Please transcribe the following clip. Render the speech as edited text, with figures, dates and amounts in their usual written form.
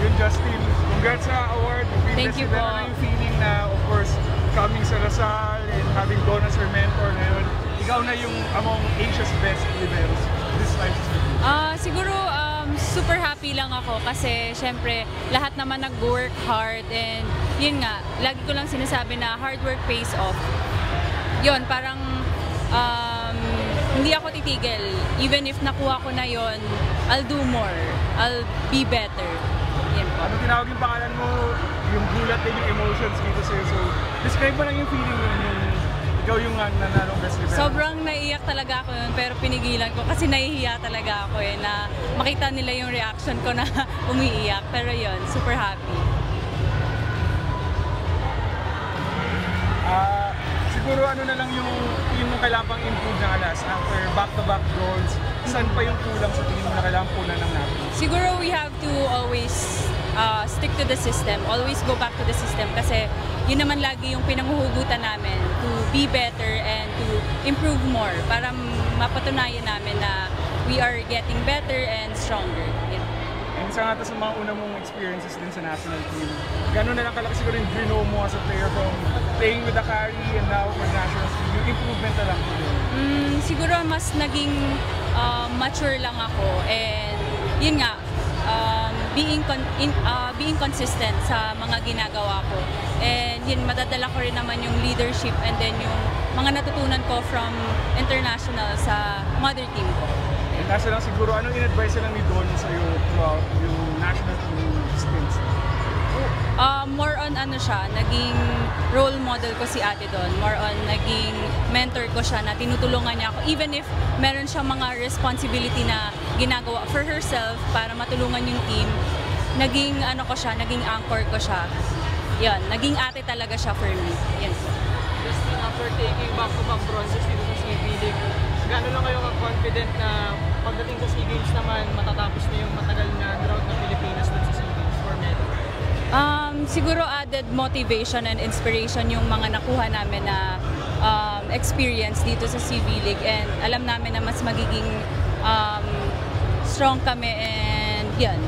Yun, Justin, congrats sa award. Thank you po. Ano yung feeling na, of course, coming sa Lasal and having Don as your mentor ngayon, ikaw na yung among Asia's best liberos this time season? Siguro super happy lang ako kasi syempre lahat naman nag-work hard and yun nga, lagi ko lang sinasabi na hard work pays off. Yun, parang hindi ako titigil. Even if nakuha ko na yon, I'll do more. I'll be better. Yan po. Ano tinawag yung pangalan mo? Yung gulat din yung emotions dito sa'yo. So, describe mo lang yung feeling mo yung ikaw yung nanalong best libero. Sobrang naiiyak talaga ako yun, pero pinigilan ko kasi nahihiya talaga ako na makita nila yung reaction ko na umiiyak. Pero yun, super happy. Siguro ano na lang yung kailangan pang improve ng Alas after back-to-back goals. Saan pa yung kulang sa tingin mo na kailangan punan ng natin? Siguro we have to always stick to the system, always go back to the system kasi yun naman lagi yung pinanghuhugutan namin to be better and to improve more para mapatunayan namin na we are getting better and stronger. Yun. And isa nga sa mga una mong experiences din sa national team, gano'n na lang kalaki siguro yung dream mo as a player from playing with the Carry and now for national team, yung improvement na lang po yun? Siguro mas naging mature lang ako and yun nga, being consistent sa mga ginagawa ko. And yun, madadala ko rin naman yung leadership and then yung mga natutunan ko from international sa mother team ko. And nasa lang siguro, anong in-advise lang ni Don sa'yo throughout yung national team stints? More on ano siya, naging role model ko si Ate Don. More on naging mentor ko siya na tinutulungan niya ako. Even if meron siyang mga responsibility na ginagawa for herself para matulungan yung team, naging ano ko siya, naging anchor ko siya. Yan, naging ate talaga siya for me. Yan po. Just after taking back-to-back bronzes dito sa SEA League, gaano lang kayo ka-confident na pagdating sa SEA Games naman, matatapos na yung matagal na drought ng Pilipinas dun sa SEA Games for medal? Siguro added motivation and inspiration yung mga nakuha namin na experience dito sa CV League and alam namin na mas magiging strong kami and yan.